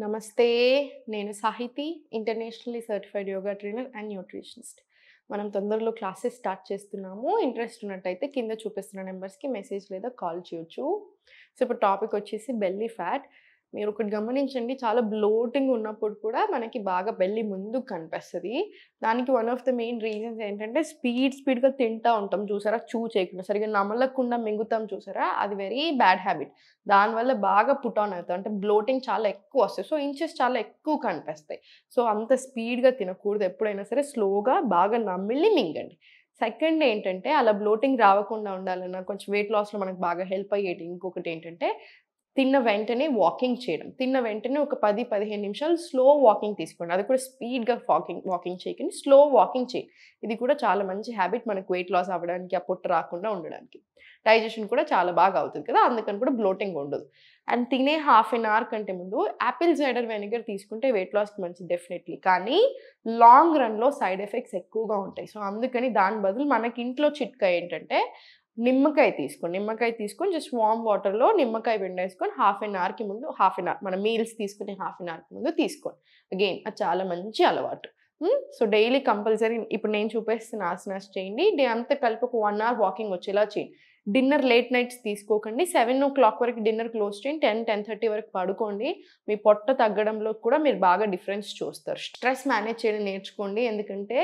నమస్తే. నేను Sahiti, internationally certified yoga trainer and nutritionist. మనం తొందరలో క్లాసెస్ స్టార్ట్ చేస్తున్నాము. ఇంట్రెస్ట్ ఉన్నట్టయితే కింద చూపిస్తున్న నెంబర్స్‌కి మెసేజ్ లేదా కాల్ చేయొచ్చు. సో, ఇప్పుడు టాపిక్ వచ్చేసి బెల్లీ ఫ్యాట్. మీరొకటి గమనించండి, చాలా బ్లోటింగ్ ఉన్నప్పుడు కూడా మనకి బాగా బెల్లీ ముందుకు కనిపిస్తది. దానికి one of the main reasons ఏంటంటే స్పీడ్‌గా తింటా ఉంటాం చూసారా? చేయకుండా సరిగ్గా నమలకుండా మింగుతాం చూసారా? అది వెరీ బ్యాడ్ హ్యాబిట్. దానివల్ల బాగా పుట్ ఆన్ అవుతాం. అంటే బ్లోటింగ్ చాలా ఎక్కువొస్తాయి. సో, ఇంచెస్ చాలా ఎక్కువ కనిపిస్తాయి. సో, అంత స్పీడ్‌గా తినకూడదు. ఎప్పుడైనా సరే స్లోగా బాగా నమిలి మింగండి. సెకండ్ ఏంటంటే అలా బ్లోటింగ్ రావకుండా ఉండాలన్నా కొంచెం వెయిట్ లాస్‌లో మనకు బాగా హెల్ప్ అయ్యేటి ఇంకొకటేంటంటే తిన్న వెంటనే వాకింగ్ చేయడం. తిన్న వెంటనే ఒక 10, 15 నిమిషాలు స్లో వాకింగ్ తీసుకోండి. అది కూడా స్పీడ్‌గా వాకింగ్ చేయకండి. స్లో వాకింగ్ చేయండి. ఇది కూడా చాలా మంచి హ్యాబిట్ మనకు వెయిట్ లాస్ అవ్వడానికి, ఆ పొట్ట రాకుండా ఉండడానికి. డైజెషన్ కూడా చాలా బాగా అవుతది కదా! అందుకని కూడా బ్లోటింగ్ ఉండదు. అండ్ తినే హాఫ్ ఎన్ అవర్ కంటే ముందు యాపిల్ సైడర్ వెనిగర్ తీసుకుంటే వెయిట్ లాస్‌కి మంచిది డెఫినైట్‌లీ. కానీ లాంగ్ రన్‌లో సైడ్ ఎఫెక్ట్స్ ఎక్కువగా ఉంటాయి. సో, అందుకని దాని బదులు మనకి ఇంట్లో చిట్కా ఏంటంటే నిమ్మకాయ తీసుకోండి. నిమ్మకాయ తీసుకొని జస్ట్ వార్మ్ వాటర్‌లో నిమ్మకాయ పిండేసుకొని హాఫ్ ఎన్ అవర్‌కి ముందు మన మీల్స్ తీసుకునే హాఫ్ ఎన్ అవర్‌కి ముందు తీసుకోండి. అగైన్ అది చాలా మంచి అలవాటు. సో, డైలీ కంపల్సరీ ఇప్పుడు నేను చూపిస్తున్న ఆసనాస్ చేయండి. డే అంతా కలిపి ఒక 1 అవర్ వాకింగ్ వచ్చేలా చేయండి. డిన్నర్ లేట్ నైట్స్ తీసుకోకండి. 7:00 వరకు డిన్నర్ క్లోజ్ చేయండి. 10:30 వరకు పడుకోండి. మీ పొట్ట తగ్గడంలో కూడా మీరు బాగా డిఫరెన్స్ చూస్తారు. స్ట్రెస్ మేనేజ్ చేయడం నేర్చుకోండి. ఎందుకంటే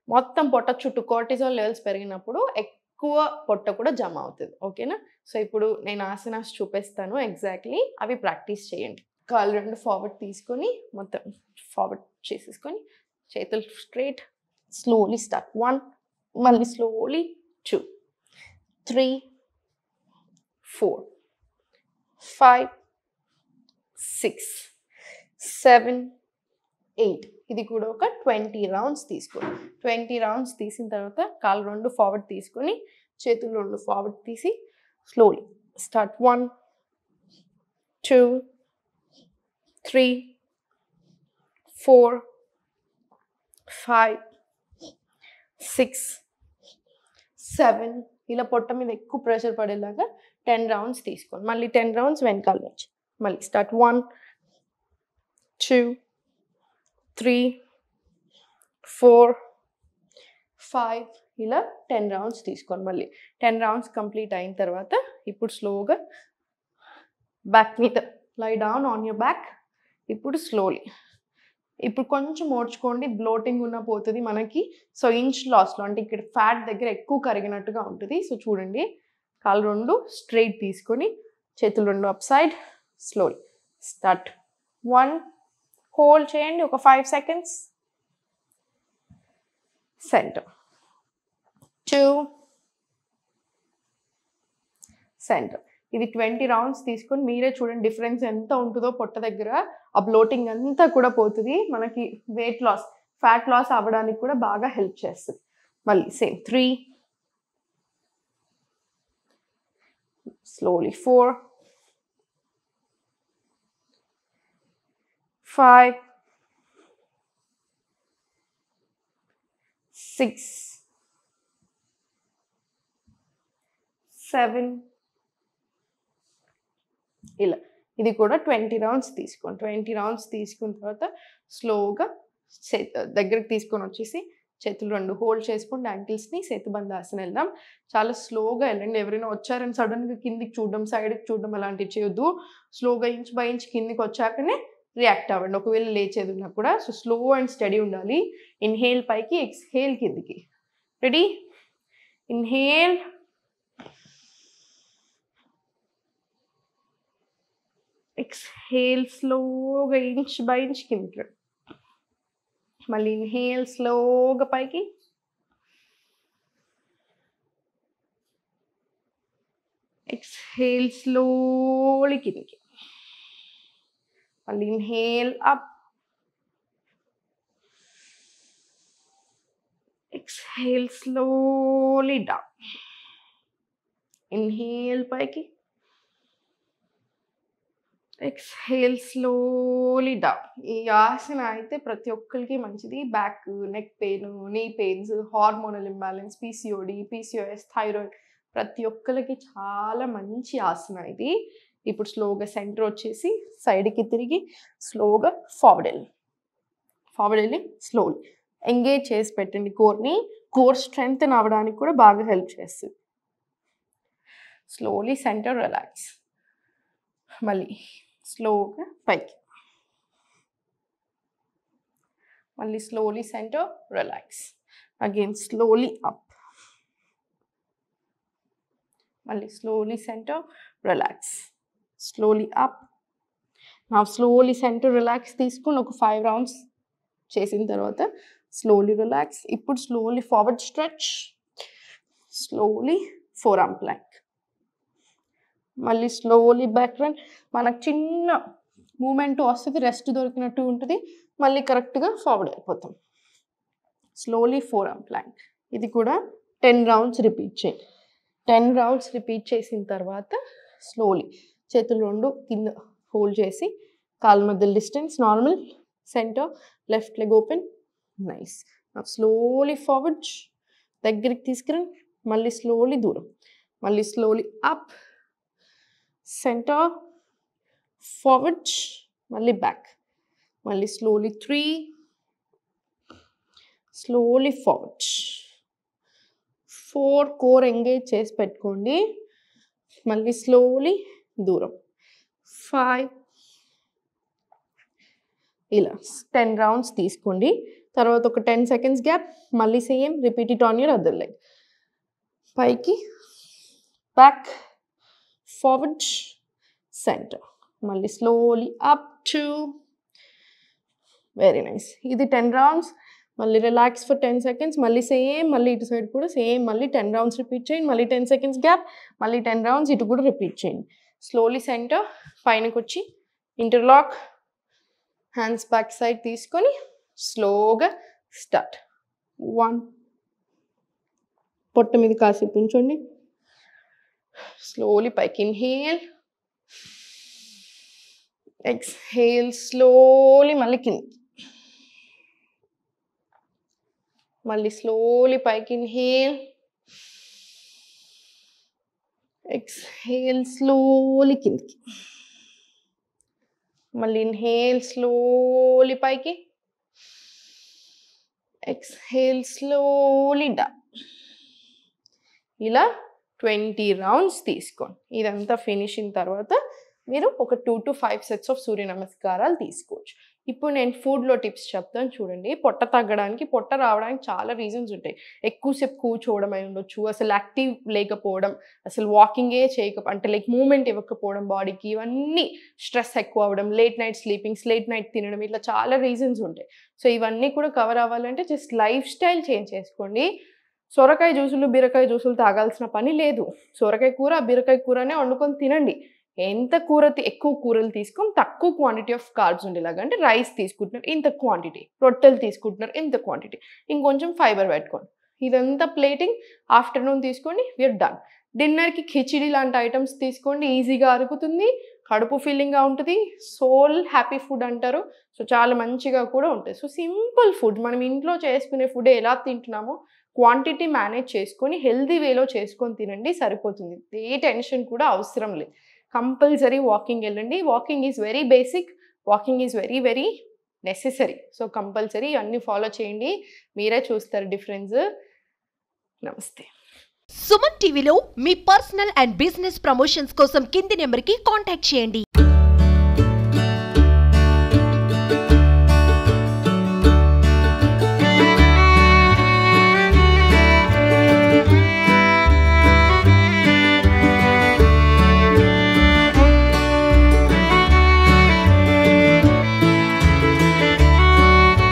మొత్తం పొట్ట చుట్టూ కార్టిజాల్ లెవెల్స్ పెరిగినప్పుడు ఎక్కువ పొట్ట కూడా జమ అవుతది. ఓకేనా? సో, ఇప్పుడు నేను ఆసనాస్ చూపిస్తాను ఎగ్జాక్ట్‌లీ. అవి ప్రాక్టీస్ చేయండి. కాళ్ళు 2 ఫార్వర్డ్ తీసుకొని మొత్తం ఫార్వర్డ్ చేసేసుకొని చేతులు స్ట్రెయిట్ స్లోలీ స్టార్ట్. 1 మళ్ళీ స్లోలీ 2, 3, 4, 5, 6, 7, 8 ఇది కూడా ఒక 20 రౌండ్స్ తీసుకోండి. 20 రౌండ్స్ తీసిన తర్వాత కాళ్ళు 2 ఫార్వర్డ్ తీసుకొని చేతులు 2 ఫార్వర్డ్ తీసి స్లోలీ స్టార్ట్. 1, 2, 3, 4, 5, 6, 7 ఇలా పొట్ట మీద ఎక్కువ ప్రెషర్ పడేలాగా 10 రౌండ్స్ తీసుకోండి. మళ్ళీ 10 రౌండ్స్ వెనకాల నుంచి. మళ్ళీ స్టార్ట్. 1, 2, 3, 4, 5 ఇలా 10 రౌండ్స్ తీసుకోండి. మళ్ళీ 10 రౌండ్స్ కంప్లీట్ అయిన తర్వాత ఇప్పుడు స్లోగా బ్యాక్ మీద lie down on your back. ఇప్పుడు స్లోలీ ఇప్పుడు కొంచెం ఓడ్చుకోండి. బ్లోటింగ్ ఉన్న పోతది మనకి. సో, ఇంచ్ లాస్‌లో అంటే ఇక్కడ ఫ్యాట్ దగ్గర ఎక్కువ కరిగినట్టుగా ఉంటది. సో, చూడండి కాళ్ళు 2 స్ట్రెయిట్ తీసుకొని చేతులు 2 up side slowly start. 1 hold చేయండి ఒక 5 సెకండ్స్. సెంటర్. 2 సెంటర్. ఇది 20 రౌండ్స్ తీసుకొని మీరే చూడండి డిఫరెన్స్ ఎంత ఉంటుందో పొట్ట దగ్గర. ఆ బ్లోటింగ్ అంతా కూడా పోతది. మనకి వెయిట్ లాస్, ఫ్యాట్ లాస్ అవ్వడానికి కూడా బాగా హెల్ప్ చేస్తది. మళ్ళీ సేమ్ 3 స్లోలీ 4, 5, 6, 7 ఇలా. ఇది కూడా 20 రౌండ్స్ తీసుకోండి. 20 రౌండ్స్ తీసుకున్న తర్వాత స్లోగా దగ్గరికి తీసుకొని వచ్చేసి చేతులు 2 హోల్డ్ చేసుకోండి యాంకిల్స్‌ని. సేతుబంధాసన వెళ్దాం. చాలా స్లోగా వెళ్ళండి. ఎవరైనా వచ్చారని సడెన్‌గా కిందికి చూడడం, సైడ్‌కి చూడడం అలాంటివి చేయొద్దు. స్లోగా ఇంచ్ బై ఇంచ్ కిందికి వచ్చాకనే రియాక్ట్ అవ్వండి. ఒకవేళ లేచేది ఉన్నా కూడా. సో, స్లో అండ్ స్టడీ ఉండాలి. ఇన్‌హేల్ పైకి, ఎక్స్‌హేల్ కిందికి. రెడీ? ఇన్‌హేల్. ఎక్స్‌హేల్ స్లోగా ఇంచ్ బై ఇంచ్ కిందికి రండి. మళ్ళీ ఇన్‌హేల్ స్లోగా పైకి. ఎక్స్‌హేల్ స్లోలీ కిందికి. మళ్ళీ inhale up. Exhale slowly down. Inhale పైకి. Exhale slowly down. ఈ ఆసన అయితే ప్రతి ఒక్కరికి మంచిది. Back, neck pain, knee pains, hormonal imbalance, PCOD, PCOS, thyroid ప్రతి ఒక్కరికి చాలా మంచి ఆసన ఇది. ఇప్పుడు స్లోగా సెంటర్ వచ్చేసి సైడ్కి తిరిగి స్లోగా ఫార్వర్డ్ వెళ్ళి స్లోలీ ఎంగేజ్ చేసి పెట్టండి కోర్ని. కోర్ స్ట్రెంగ్త్ అవ్వడానికి కూడా బాగా హెల్ప్ చేస్తుంది. స్లోలీ సెంటర్ రిలాక్స్, మళ్ళీ స్లోగా పైకి, మళ్ళీ slowly centre relax, again slowly up, మళ్ళీ slowly centre relax, slowly up. నా స్లోలీ సెంటర్ రిలాక్స్ తీసుకుని ఒక 5 రౌండ్స్ చేసిన తర్వాత స్లోలీ రిలాక్స్. ఇప్పుడు slowly forward stretch, slowly four arm plank, మళ్ళీ స్లోలీ బ్యాక్ రన్. మనకు చిన్న మూమెంట్ వస్తుంది, రెస్ట్ దొరికినట్టు ఉంటుంది, మళ్ళీ కరెక్ట్గా ఫార్వర్డ్ అయిపోతాం. Slowly four arm plank. ఇది కూడా 10 రౌండ్స్ రిపీట్ చేయండి. 10 రౌండ్స్ రిపీట్ చేసిన తర్వాత స్లోలీ చేతులు 2 కింద హోల్డ్ చేసి కాళ్ళ మధ్య distance normal, centre, left leg open, nice. Slowly forward దగ్గరికి తీసుకురండి, మళ్ళీ స్లోలీ దూరం, మళ్ళీ స్లోలీ అప్, సెంటర్, ఫార్వర్డ్, మళ్ళీ బ్యాక్, మళ్ళీ slowly 3, slowly forward, 4 core engage చేసి పెట్టుకోండి, మళ్ళీ స్లోలీ దూరం, 5. ఇలా 10 రౌండ్స్ తీసుకోండి. తర్వాత ఒక 10 సెకండ్స్ గ్యాప్, మళ్ళీ same repeat it on your other leg. పైకి, బ్యాక్, ఫార్వర్డ్, సెంటర్, మళ్ళీ slowly up to. Very nice. ఇది 10 రౌండ్స్. మళ్ళీ రిలాక్స్ ఫర్ 10 సెకండ్స్, మళ్ళీ సేమ్, మళ్ళీ ఇటు సైడ్ కూడా సేమ్, మళ్ళీ 10 రౌండ్స్ రిపీట్ చేయండి, మళ్ళీ 10 సెకండ్స్ గ్యాప్, మళ్ళీ 10 రౌండ్స్ ఇటు కూడా రిపీట్ చేయండి. స్లోలీ సెంటర్ పైనకి వచ్చి ఇంటర్లాక్, హ్యాండ్స్ బ్యాక్ సైడ్ తీసుకొని స్లోగా స్టార్ట్. 1, పొట్ట మీద కాసేపు ఉంచండి, స్లోలీ పైకి ఇన్హేల్, ఎక్స్హేల్, స్లోలీ మళ్ళీ కింద, మళ్ళీ స్లోలీ పైకి ఇన్హేల్, ఎక్స్హేల్, స్లోలీ కిందకి, మళ్ళీ ఇన్హేల్, స్లోలీ పైకి, ఎక్స్హేల్, స్లోలీ డౌన్. ఇలా 20 రౌండ్స్ తీసుకోండి. ఇదంతా ఫినిష్ అయిన తర్వాత మీరు ఒక 2 to 5 సెట్స్ ఆఫ్ సూర్య నమస్కారాలు తీసుకోవచ్చు. ఇప్పుడు నేను ఫుడ్లో టిప్స్ చెప్తాను చూడండి. పొట్ట తగ్గడానికి, పొట్ట రావడానికి చాలా రీజన్స్ ఉంటాయి. ఎక్కువసేపు కూర్చోవడం అయి ఉండొచ్చు, అసలు యాక్టివ్ లేకపోవడం, అసలు వాకింగే అంటే లైక్ మూమెంట్ ఇవ్వకపోవడం బాడీకి, ఇవన్నీ స్ట్రెస్ ఎక్కువ అవ్వడం, late night sleepings, late night తినడం, ఇట్లా చాలా రీజన్స్ ఉంటాయి. సో ఇవన్నీ కూడా కవర్ అవ్వాలంటే జస్ట్ లైఫ్ స్టైల్ చేంజ్ చేసుకోండి. సొరకాయ జ్యూసులు, బీరకాయ జ్యూసులు తాగాల్సిన పని లేదు. సొరకాయ కూర, బీరకాయ కూరనే వండుకొని తినండి. ఎంత ఎక్కువ కూరలు తీసుకొని తక్కువ క్వాంటిటీ ఆఫ్ కార్బ్స్ ఉండేలాగా, అంటే రైస్ తీసుకుంటున్నారు ఇంత క్వాంటిటీ, రొట్టెలు తీసుకుంటున్నారు ఇంత క్వాంటిటీ, ఇంకొంచెం ఫైబర్ పెట్టుకోండి. ఇదంతా ప్లేటింగ్ ఆఫ్టర్నూన్ తీసుకోండి, వీఆర్ డన్. డిన్నర్కి ఖిచిడి లాంటి ఐటమ్స్ తీసుకోండి, ఈజీగా అరుగుతుంది, కడుపు ఫీలింగ్గా ఉంటుంది, సోల్ హ్యాపీ ఫుడ్ అంటారు. సో చాలా మంచిగా కూడా ఉంటుంది. సో సింపుల్ ఫుడ్, మనం ఇంట్లో చేసుకునే ఫుడ్ ఎలా తింటున్నామో క్వాంటిటీ మేనేజ్ చేసుకొని హెల్దీ వేలో చేసుకొని తినండి, సరిపోతుంది. ఏ టెన్షన్ కూడా అవసరం లేదు. కంపల్సరీ వాకింగ్ వెళ్ళండి. Walking is very basic, walking is very very necessary. So compulsory అన్నీ ఫాలో చేయండి, మీరే చూస్తారు డిఫరెన్స్. నమస్తే. సుమన్ టీవీలో మీ పర్సనల్ అండ్ బిజినెస్ ప్రమోషన్స్ కోసం కింది నెంబర్కి కాంటాక్ట్ చేయండి.